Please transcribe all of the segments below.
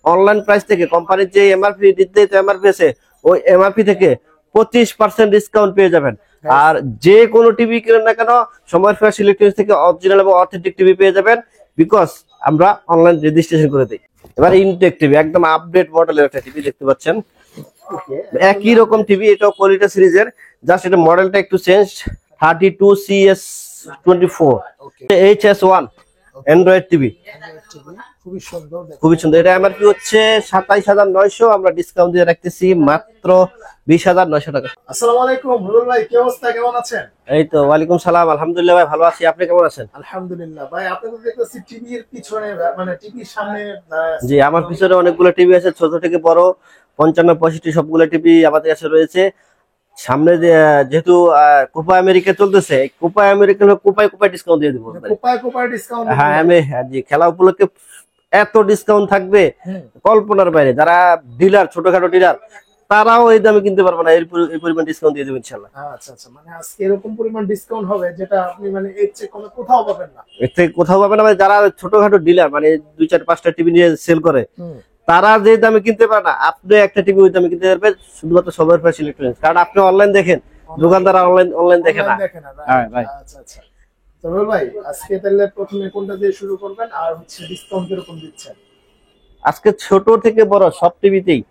Online price থেকে কোম্পানির যে এমআরপি নির্ধারিত এমআরপি আছে ওই এমআরপি থেকে 25% ডিসকাউন্ট পেয়ে যাবেন। আর যে কোনো টিভি কিনেন না কেন সময় ফ্রেশ ইলেকট্রনিক্স থেকে অরিজিনাল এবং অথেন্টিক টিভি পেয়ে যাবেন, বিকজ আমরা অনলাইন রেজিস্ট্রেশন করে দিই। এবার ইনটেক টিভি একদম আপডেট মডেলের একটা টিভি দেখতে পাচ্ছেন, একই রকম টিভি, এটাও কোয়ালিটি সিরিজের, জাস্ট এটা মডেলটা একটু change. 32CS24 HS1 Android TV, খুবই সুন্দর। এটা এমআরপি হচ্ছে 27,900, আমরা ডিসকাউন্ট দিয়ে রাখতেছি মাত্র 20,900 টাকা। আসসালামু আলাইকুম রুবেল ভাই, কি অবস্থা, কেমন আছেন? এই তো ওয়ালাইকুম সালাম, আলহামদুলিল্লাহ ভাই ভালো আছি, আপনি কেমন আছেন? আলহামদুলিল্লাহ ভাই, আপনাদের দেখতেছি টিভির পিছনে মানে টিভির সামনে। জি, আমার পিছনে অনেকগুলো টিভি আছে, ছোট থেকে বড় 55 65 সবগুলো টিভি আমাদের কাছে রয়েছে। সামনে যেহেতু কোপা আমেরিকা চলতেছে, কোপা আমেরিকা কোপায় ডিসকাউন্ট দিয়ে দিব। কোপায় ডিসকাউন্ট? হ্যাঁ, জি, খেলা উপলক্ষে এত ডিসকাউন্ট থাকবে কল্পনার বাইরে। যারা ডিলার, ছোটখাটো ডিলার, তারাও এই দামে কিনতে পারবে না, এই পরিমাণ ডিসকাউন্ট দিয়ে দেব ইনশাআল্লাহ। আচ্ছা আচ্ছা, মানে আজকে এরকম পরিমাণ ডিসকাউন্ট হবে যেটা আপনি মানে এর চেয়ে কমে কোথাও পাবেন না। এর থেকে কোথাও পাবেন না, মানে যারা ছোটখাটো ডিলার, মানে 2 4 5টা টিভি নিয়ে সেল করে, তারা যে দামে কিনতে পারে না, আপনি একটা টিভি ওই দামে কিনতে পারবেন শুধুমাত্র সবার ফ্রেশ ইলেকট্রনিক্স। কারণ আপনি অনলাইন দেখেন, দোকানদার অনলাইন দেখে না। হ্যাঁ ভাই। আচ্ছা আচ্ছা, তো রুবেল ভাই আজকে তাহলে প্রথমে কোনটা দিয়ে শুরু করবেন, আর হচ্ছে ডিসকাউন্ট কিরকম দিচ্ছেন? আজকে ছোট থেকে বড় সব টিভিতেই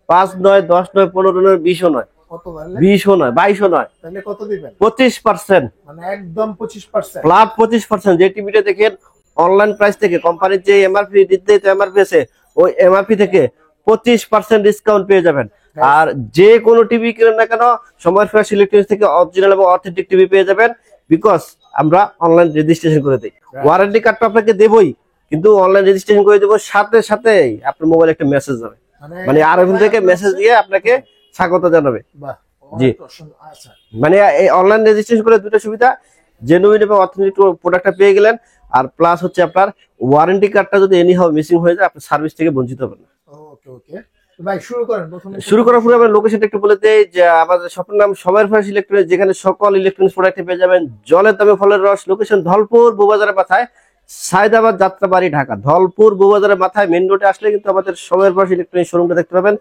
5 নয়, 10 নয়, 15 নয়, 20ও নয়, কত বললেন? 20ও নয়, 22ও নয়, তাহলে কত দিবেন? 25%, মানে একদম 25%। ফ্ল্যাট 25%। যে টিভিটা দেখেন অনলাইন প্রাইস থেকে কোম্পানির যে এমআরপি নির্ধারিত এমআরপি আছে ওই এমআরপি থেকে 25% ডিসকাউন্ট পেয়ে যাবেন। আর যে কোনো টিভি কিনেন না কেন সময় ফ্রেশ ইলেকট্রনিক্স থেকে অরিজিনাল এবং অথেন্টিক টিভি পেয়ে যাবেন, বিকজ আমরা অনলাইন রেজিস্ট্রেশন করে দিই। ওয়ারেন্টি কার্ডটা আপনাকে দেবই, কিন্তু অনলাইন রেজিস্ট্রেশন করে দেবো, সাথে সাথে আপনার মোবাইলে একটা মেসেজ যাবে, মানে আরএফএম থেকে মেসেজ দিয়ে আপনাকে স্বাগত জানাবে। জি, মানে এই অনলাইন রেজিস্ট্রেশন করে দুটো সুবিধা, জেনুইন এবং অথেন্টিক প্রোডাক্টটা পেয়ে গেলেন, আর প্লাস হচ্ছে আপনার ওয়ারেন্টি কার্ডটা যদি এনি হাউ মিসিং হয়ে যায়, আপনার সার্ভিস থেকে বঞ্চিত হবেন না। ওকে ওকে ভাই, শুরু করেন। প্রথমে শুরু করার পরে আমরা লোকেশনটা একটু বলে দেই যে আমাদের শপের নাম সময়ের ফ্রেশ ইলেকট্রনিক্স, যেখানে সকল ইলেকট্রনিক্স প্রোডাক্ট পেয়ে যাবেন জলের দামে ফলের রস। লোকেশন ধলপুর বউবাজারের মাথায়, সায়দাবাদ যাত্রাবাড়ি, ঢাকা। ধলপুর বউবাজারের মাথায় মেইন রোডে আসলে কিন্তু আমাদের সময়ের ফ্রেশ ইলেকট্রনিক্স শোরুমটা দেখতে পাবেন।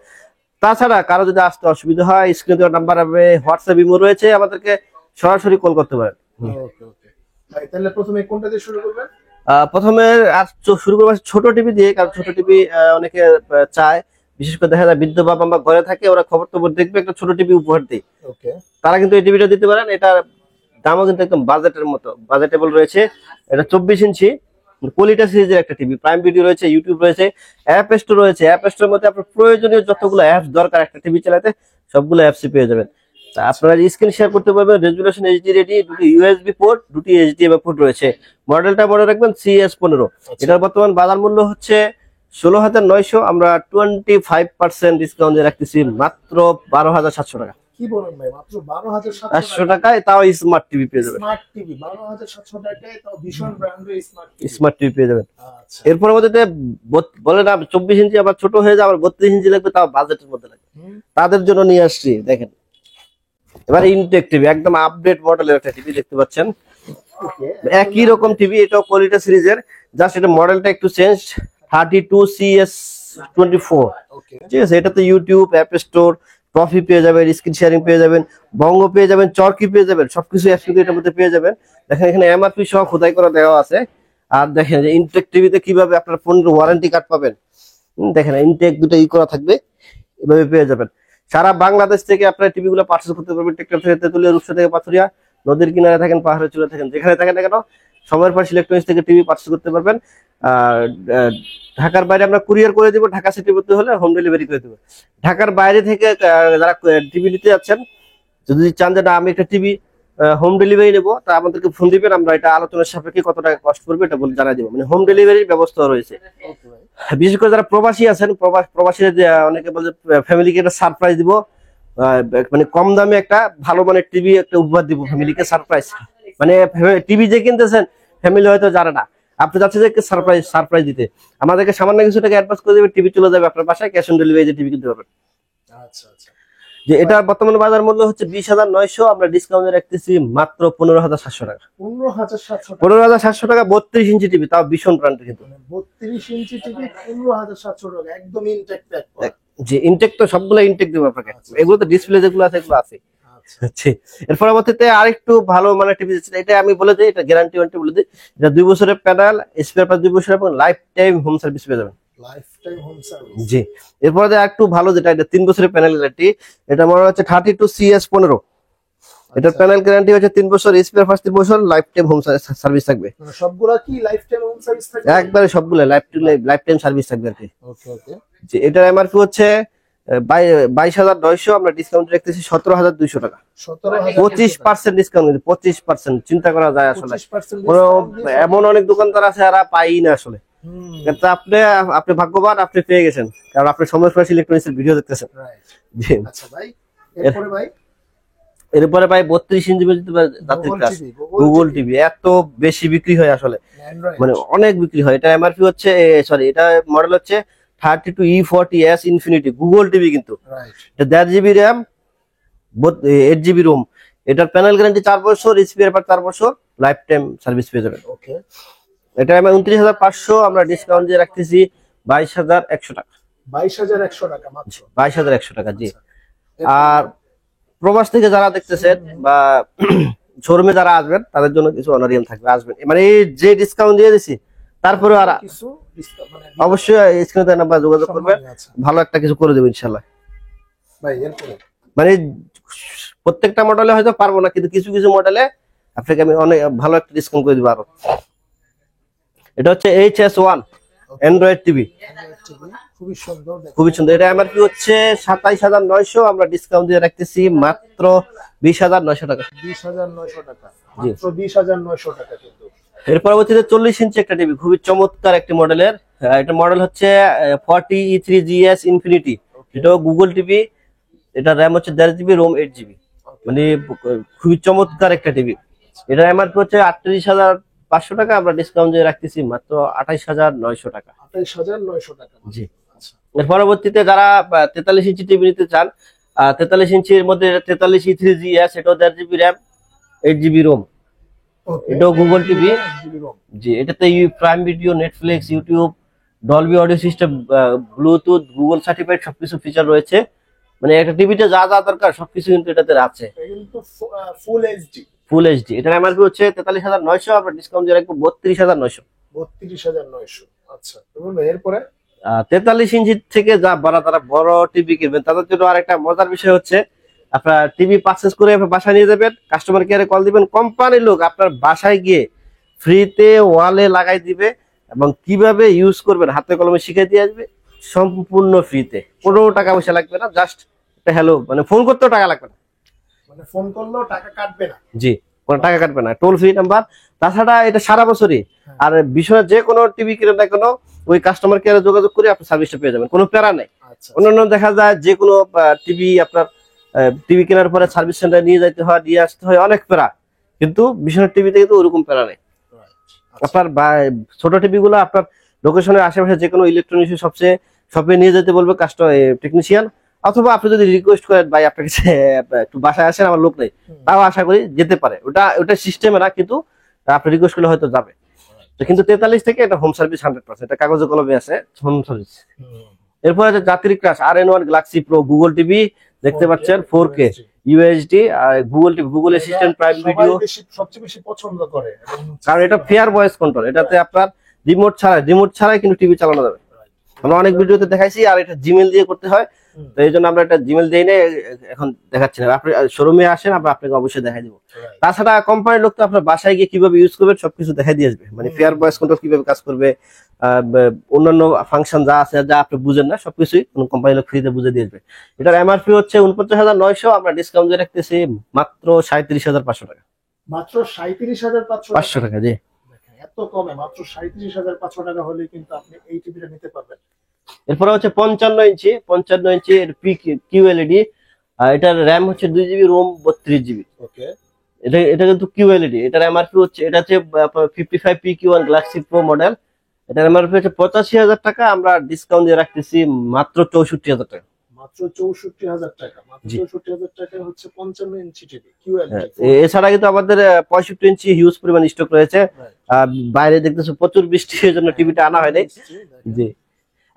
তাছাড়া কারো যদি আসতে অসুবিধা হয়, স্ক্রিনে দেওয়া নাম্বার হবে, হোয়াটসঅ্যাপ ইমো রয়েছে, আমাদেরকে সরাসরি কল করতে পারেন। ওকে ওকে ভাই, তাহলে প্রথমে কোনটা দিয়ে শুরু করবেন? প্রথমে আর শুরু করবো ছোট টিভি দিয়ে, কারণ ছোট টিভি অনেকে চায়, বিশেষ করে দেখা যায় বৃদ্ধ বাবা মা ঘরে থাকে, ওরা খবর টবর দেখবে, একটা ছোট টিভি উপহার দিই, তারা কিন্তু এই টিভিটা দিতে পারেন। এটার দামও কিন্তু একদম বাজেটের মতো, বাজেটেবল রয়েছে। এটা 24 ইঞ্চি কোয়ালিটি সিরিজের একটা টিভি, প্রাইম ভিডিও রয়েছে, ইউটিউব রয়েছে, অ্যাপ স্টোর রয়েছে। অ্যাপ স্টোরের মধ্যে আপনার প্রয়োজনীয় যতগুলো অ্যাপস দরকার একটা টিভি চালাতে, সবগুলো অ্যাপসই পেয়ে যাবেন। আপনারা স্ক্রিন শেয়ার করতে পারবেন, রেজুলেশন এইচডি রেডি, দুটি ইউএসবি পোর্ট, দুটি এইচডিএমআই পোর্ট রয়েছে। মডেলটা মনে রাখবেন CS15। এটার বর্তমান বাজার মূল্য হচ্ছে 16,900, আমরা 25% ডিসকাউন্ট দিয়ে রাখতেছি মাত্র 12,700 টাকা। কি বলেন ভাই, মাত্র 12,700 টাকায় তাও স্মার্ট টিভি পেয়ে যাবেন। স্মার্ট টিভি 12,700 টাকায়, তাও ভীষণ ব্র্যান্ডের স্মার্ট টিভি পেয়ে যাবেন। আচ্ছা, এরপর মধ্যে বলে না 24 ইঞ্চি আবার ছোট হয়ে যায়, আবার 32 ইঞ্চি লাগবে, তাও বাজেটের মধ্যে লাগবে, তাদের জন্য নিয়ে আসছি। দেখেন এবার ইনটেক টিভি একদম আপডেট মডেলের একটা টিভি দেখতে পাচ্ছেন, একই রকম টিভি, এটাও কোয়ালিটি সিরিজের, জাস্ট এটা মডেলটা একটু চেঞ্জ। 32CS24, ঠিক আছে। এটাতে ইউটিউব, অ্যাপ স্টোর, ট্রফি পেয়ে যাবেন, স্ক্রিন শেয়ারিং পেয়ে যাবেন, বঙ্গ পেয়ে যাবেন, চরকি পেয়ে যাবেন, সবকিছু একসাথে এটার মধ্যে পেয়ে যাবেন। দেখেন এখানে এমআরপি সহ খোদাই করা দেওয়া আছে। আর দেখেন যে ইনটেক টিভিতে কিভাবে আপনার ফোনের ওয়ারেন্টি কার্ড পাবেন, দেখেন ইনটেক দুটো করা থাকবে, এভাবে পেয়ে যাবেন। সারা বাংলাদেশ থেকে আপনার টিভি গুলো পার্চেস করতে পারবেন। টেকনাফ থেকে তেতুলিয়া, রূপসা থেকে পাথুরিয়া, নদীর কিনারে থাকেন, পাহাড়ে চলে থাকেন, যেখানে থাকেন না কেন সময়ের ফ্রেশ ইলেকট্রনিক্স থেকে টিভি পার্চেস করতে পারবেন। আর ঢাকার বাইরে আমরা কুরিয়ার করে দিব, ঢাকা সিটি মধ্যে হলে হোম ডেলিভারি করে দেবো। ঢাকার বাইরে থেকে যারা টিভি নিতে যাচ্ছেন, যদি চান যে না আমি একটা টিভি হোম ডেলিভারি নেবো, তা আমাদেরকে ফোন দিবেন, আমরা এটা আলোচনার সাপেক্ষে কত টাকা কস্ট করবে এটা বলে জানাই দিব। মানে হোম ডেলিভারির ব্যবস্থা রয়েছে। বিশেষ করে যারা প্রবাসী আছেন, প্রবাসীদের অনেকে বলে ফ্যামিলিকে একটা সারপ্রাইজ দিব, মানে কম দামে একটা ভালো মানের টিভি একটা উপহার দিব ফ্যামিলিকে, সারপ্রাইজ। মানে টিভি যে কিনতেছেন ফ্যামিলি হয়তো জানে না, আপনি যাচ্ছেন যে সারপ্রাইজ দিতে, আমাদেরকে সামান্য কিছু টাকা অ্যাডভান্স করে দেবে, টিভি চলে যাবে আপনার বাসায়, ক্যাশ অন ডেলিভারি টিভি কিনতে পারবেন। আচ্ছা আচ্ছা, যে এটা বর্তমানে বাজার মূল্য হচ্ছে 20,900, আমরা ডিসকাউন্টে রাখতেছি মাত্র 15,700 টাকা। 15,700 টাকা। 15,700 টাকা 32 ইঞ্চি টিভি, তাও ভীষণ ব্র্যান্ডের কিন্তু। 32 ইঞ্চি টিভি 15,700 টাকা, একদম ইনটেক্ট প্যাক। যে ইনটেক তো সবগুলো ইনটেক দেবো আপনাকে, এগুলো তো ডিসপ্লে যেগুলো আছে এগুলো আছে। আচ্ছা, এর পরবর্তীতে আরেকটু ভালো মানে টিভি, এটা আমি বলে দিই, এটা গ্যারান্টি ওয়ারেন্টি বলে দিই, এটা 2 বছরের প্যানেল, স্পেয়ার পার্ট 2 বছর এবং লাইফ টাইম হোম সার্ভিস পেয়ে যাবেন। Lifetime home service. জি, এরপরে যে একটু ভালো যেটা, এটা 3 বছরের প্যানেল গ্যারান্টি, এটা মনে হচ্ছে 32CS15। এটার প্যানেল গ্যারান্টি হচ্ছে 3 বছর, স্পেয়ার পার্টস 3 বছর, লাইফ টাইম হোম সার্ভিস থাকবে। সবগুলা কি লাইফ টাইম হোম সার্ভিস থাকবে? একবারে সবগুলো লাইফ টাইম সার্ভিস থাকবে আর কি। ওকে ওকে। জি, এটার এমআরপি হচ্ছে 22,900, আমরা ডিসকাউন্ট রাখতেছি 17,200 টাকা। 25% ডিসকাউন্ট, 25% চিন্তা করা যায় আসলে। 25% এমন অনেক দোকানদার আছে যারা পাই না আসলে। কিন্তু আপনি ভাগ্যবান, আপনি পেয়ে গেছেন, কারণ আপনি সময় ফ্রেশ ইলেকট্রনিক্স এর ভিডিও দেখতেছেন। জি। আচ্ছা ভাই, এরপরে ভাই, এরপরে ভাই 32 ইঞ্চি জাতির ক্লাস গুগল টিভি, এত বেশি বিক্রি হয় আসলে, মানে অনেক বিক্রি হয়। এটা এমআরপি হচ্ছে, সরি, এটা মডেল হচ্ছে 32E40S ইনফিনিটি গুগল টিভি কিন্তু। এটা 1.5 GB র্যাম, 8 GB রোম। এটার প্যানেল গ্যারান্টি 4 বছর, স্পেয়ার পার্ট 4 বছর, লাইফ টাইম সার্ভিস পেয়ে যাবেন। ওকে। এটা আমি 29,500, আমরা ডিসকাউন্ট দিয়ে রাখতেছি 22,100 টাকা। 22,100 টাকা মাত্র। 22,100 টাকা, জি। আর প্রবাস থেকে যারা দেখতেছেন বা শোরুমে যারা আসবেন, তাদের জন্য কিছু অনারিয়াম থাকবে, আসবেন মানে এই যে ডিসকাউন্ট দিয়ে দিছি, তারপরে আর কিছু অবশ্যই স্ক্রিনে দেওয়া নাম্বার যোগাযোগ করবেন, ভালো একটা কিছু করে দেবো ইনশাল্লাহ। ভাই এরপরে মানে প্রত্যেকটা মডেলে হয়তো পারবো না, কিন্তু কিছু কিছু মডেলে আপনাকে আমি অনেক ভালো একটা ডিসকাউন্ট করে দিব আরো। এটা হচ্ছে HS1 অ্যান্ড্রয়েড টিভি, খুবই সুন্দর, খুবই সুন্দর। এটা এমআরপি হচ্ছে 27,900, আমরা ডিসকাউন্ট দিয়ে রাখতেছি মাত্র 20,900 টাকা। 20,900 টাকা, মাত্র 20,900 টাকা কিন্তু। এর পরবর্তীতে 40 ইঞ্চি একটা টিভি, খুবই চমৎকার একটি মডেলের। এটা মডেল হচ্ছে 40E3GS ইনফিনিটি, এটাও গুগল টিভি। এটা র্যাম হচ্ছে 1.5 GB, রোম 8 GB, মানে খুবই চমৎকার একটা টিভি। এটা এমআরপি হচ্ছে 38,500 টাকা, আমরা ডিসকাউন্ট দিয়ে রাখতেছি মাত্র 28,900 টাকা। 28,900 টাকা, জি। এর পরবর্তীতে যারা 43 ইঞ্চি টিভি নিতে চান, 43 ইঞ্চির মধ্যে 43E3GS, এটাও 1.5 GB র্যাম, 8 GB রোম, এটাও গুগল টিভি। জি, এটাতে prime video, Netflix, YouTube, Dolby audio system, Bluetooth, Google certified সবকিছু ফিচার রয়েছে। মানে একটা টিভিতে যা যা দরকার সবকিছু কিন্তু এটাতে আছে। কিন্তু ফুল এইচডি। Full HD. এটার এমআরপি হচ্ছে 43,900, আমরা ডিসকাউন্ট দিয়ে রাখবো 32,900। 32,900। আচ্ছা, এরপরে 43 ইঞ্চি থেকে যা তারা বড় টিভি কিনবেন, তাদের জন্য আরেকটা মজার বিষয় হচ্ছে, আপনার টিভি পারচেজ করে আপনার বাসায় নিয়ে যাবেন, কাস্টমার কেয়ারে কল দিবেন, কোম্পানির লোক আপনার বাসায় গিয়ে ফ্রিতে ওয়ালে লাগাই দিবে, এবং কিভাবে ইউজ করবেন হাতে কলমে শিখিয়ে দিয়ে আসবে, সম্পূর্ণ ফ্রিতে, কোনো টাকা পয়সা লাগবে না। জাস্ট একটা হ্যালো, মানে ফোন করতেও টাকা লাগবে না, মানে ফোন করলেও টাকা কাটবে না। জি, কোনো টাকা কাটবে না, টোল ফ্রি নাম্বার। তাছাড়া এটা সারা বছরই, আর বিষয়ে যে কোনো টিভি কিনে না কেন, ওই কাস্টমার কেয়ারে যোগাযোগ করে আপনি সার্ভিসটা পেয়ে যাবেন, কোনো প্যারা নেই। অন্যান্য দেখা যায় যে কোনো টিভি আপনার টিভি কেনার পরে সার্ভিস সেন্টারে নিয়ে যাইতে হয়, দিয়ে আসতে হয়, অনেক প্যারা, কিন্তু বিশাল টিভিতে কিন্তু ওরকম প্যারা নেই। আপনার ছোট টিভি গুলো আপনার লোকেশনের আশেপাশে যে কোনো ইলেকট্রনিক্স সবচেয়ে শপে নিয়ে যেতে বলবে টেকনিশিয়ান, অথবা আপনি যদি রিকোয়েস্ট করেন ভাই আপনার কাছে একটু বাসায় আসেন, আমার লোক নেই, তাও আশা করি যেতে পারে। ওটা সিস্টেমে না, কিন্তু আপনি রিকোয়েস্ট করলে হয়তো যাবে। কিন্তু 43 থেকে এটা হোম সার্ভিস 100%, এটা কাগজে কলমে আছে হোম সার্ভিস। এরপরে আছে জাতির crush RN1 galaxy pro Google TV, দেখতে পাচ্ছেন 4K UHD, আর Google TV, Google assistant, prime video সবচেয়ে বেশি পছন্দ করে, কারণ এটা ফেয়ার ভয়েস কন্ট্রোল। এটাতে আপনার রিমোট ছাড়াই কিন্তু টিভি চালানো যাবে। আমরা অনেক ভিডিওতে দেখাইছি, আর এটা জিমেল দিয়ে করতে হয়, তো এই জন্য আমরা এটা জিমেল দিয়ে নেই, এখন দেখাচ্ছি না। আপনি শোরুমে আসেন, আমরা আপনাকে অবশ্যই দেখাই দিব। তাছাড়া কোম্পানির লোক তো আপনার বাসায় গিয়ে কিভাবে ইউজ করবেন সবকিছু দেখাই দিয়ে আসবে, মানে ফেয়ার ভয়েস কন্ট্রোল কিভাবে কাজ করবে, অন্যান্য ফাংশন যা আছে, যা আপনি বুঝেন না সবকিছুই কোম্পানির লোক ফ্রিতে বুঝে দিয়ে আসবে। এটার এমআরপি হচ্ছে 49,900, আমরা ডিসকাউন্ট দিয়ে রাখতেছি মাত্র 37,500 টাকা। মাত্র 37,500 টাকা, জি। এত কমে মাত্র 37,500 টাকা হলে কিন্তু আপনি এই টিভিটা নিতে পারবেন। এরপরে হচ্ছে 55 ইঞ্চি QLED, এটার র্যাম হচ্ছে 2 GB, রোম 32 GB। ওকে, এটা কিন্তু QLED। এটার এমআরপি হচ্ছে, এটা হচ্ছে 55 PQ1 গ্যালাক্সি প্রো মডেল, এটার এমআরপি হচ্ছে 85,000 টাকা, আমরা ডিসকাউন্ট দিয়ে রাখতেছি মাত্র 64,000 টাকা। মাত্র 64,000 টাকা, মাত্র জি। 64,000 টাকায় হচ্ছে 55 ইঞ্চি টিভি QLED। এছাড়া কিন্তু আমাদের 65 ইঞ্চি হিউজ পরিমাণ স্টক রয়েছে। বাইরে দেখতেছো প্রচুর বৃষ্টি, এই জন্য টিভিটা আনা হয়নি। জি।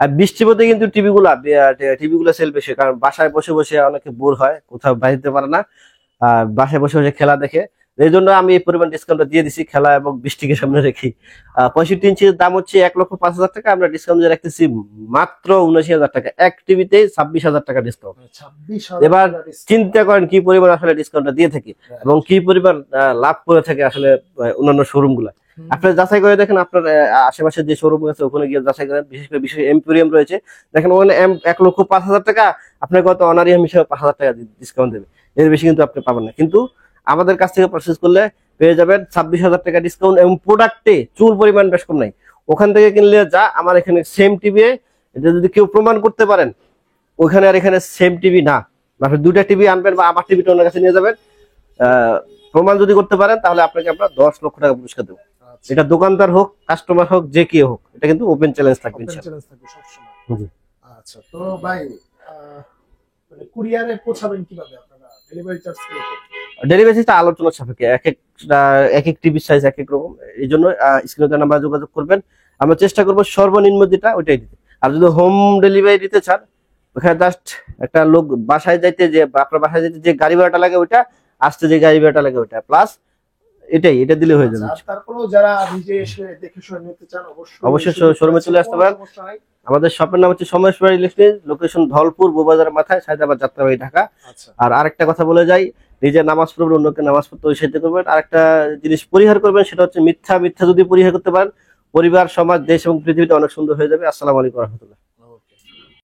আর বৃষ্টির মধ্যে কিন্তু টিভিগুলো সেল বেশি, কারণ বাসায় বসে বসে অনেকে বোর হয়, কোথাও বাইরে পারে না, বাসায় বসে বসে খেলা দেখে। এই জন্য আমি এই পরিমাণ ডিসকাউন্টটা দিয়ে দিছি, খেলা এবং বৃষ্টিকে সামনে রেখে। 65 ইঞ্চির দাম হচ্ছে 1,05,000 টাকা, আমরা ডিসকাউন্ট দিয়ে রাখতেছি মাত্র 79,000 টাকা। এক টিভিতে 26,000 টাকা ডিসকাউন্ট। 26,000 এবার টাকা discount। চিন্তা করেন কি পরিমাণ আসলে ডিসকাউন্টটা দিয়ে থাকি এবং কি পরিমাণ লাভ করে থাকে আসলে অন্যান্য শোরুম গুলা। আপনি যাচাই করে দেখেন, আপনার আশেপাশে যে শোরুম আছে ওখানে গিয়ে যাচাই করেন, বিশেষ এম্পোরিয়াম রয়েছে, দেখেন ওখানে 1,05,000 টাকা আপনার কত অনারিয়াম হিসেবে 5,000 টাকা ডিসকাউন্ট দেবে, এর বেশি কিন্তু আপনি পাবেন না। কিন্তু আমাদের কাছ থেকে পারচেজ করলে পেয়ে যাবেন 26,000 টাকা ডিসকাউন্ট, এবং প্রোডাক্টে চুল পরিমাণ বেশ কম নাই। ওখান থেকে কিনলে যা আমার এখানে সেম টিভি, এটা যদি কেউ প্রমাণ করতে পারেন ওখানে আর এখানে সেম টিভি না, আপনি দুইটা টিভি আনবেন বা আমার টিভিটা ওনার কাছে নিয়ে যাবেন, প্রমাণ যদি করতে পারেন তাহলে আপনাকে আমরা 10 লক্ষ টাকা পুরস্কার দেবো। আচ্ছা, এটা দোকানদার হোক, কাস্টমার হোক, যে কেউ হোক, এটা কিন্তু ওপেন চ্যালেঞ্জ থাকবে open ইনশাআল্লাহ। challenge থাকবে সবসময়। জি। আচ্ছা, তো ভাই মানে কুরিয়ারে পৌঁছাবেন কিভাবে আপনারা? ডেলিভারি চার্জ কি রকম? ডেলিভারিটা আলোচনার সাপেক্ষে, এক এক টিভির সাইজ এক এক রকম, এই জন্য স্ক্রিনে নাম্বার যোগাযোগ করবেন, আমরা চেষ্টা করবো সর্বনিম্ন যেটা ওইটাই দিতে। আর যদি হোম ডেলিভারি দিতে চান, ওখানে জাস্ট একটা লোক বাসায় যাইতে, যে আপনার বাসায় যেতে যে গাড়ি ভাড়াটা লাগে ওইটা, আসতে যে গাড়ি ভাড়াটা লাগে ওইটা, প্লাস এটা দিলে হয়ে যাবে। আর তারপরেও যারা নিজে এসে দেখে শুনে নিতে চান অবশ্যই শোরুমে চলে আসতে পারেন। সমস্যা নাই। আমাদের শপের নাম হচ্ছে সমেশবাড়ি ইলেকট্রনিক্স, লোকেশন ধলপুর বউবাজারের মাথায়, সায়দাবাদ যাত্রাবাড়ি, ঢাকা। আচ্ছা, আর আরেকটা কথা বলে যাই, নিজে নামাজ পড়বেন, অন্যকে নামাজ পড়তে উৎসাহিত করবেন। আরেকটা জিনিস পরিহার করবেন, সেটা হচ্ছে মিথ্যা যদি পরিহার করতে পারেন, পরিবার, সমাজ, দেশ এবং পৃথিবীতে অনেক সুন্দর হয়ে যাবে। আসসালামু আলাইকুম রহমতুল্লাহ।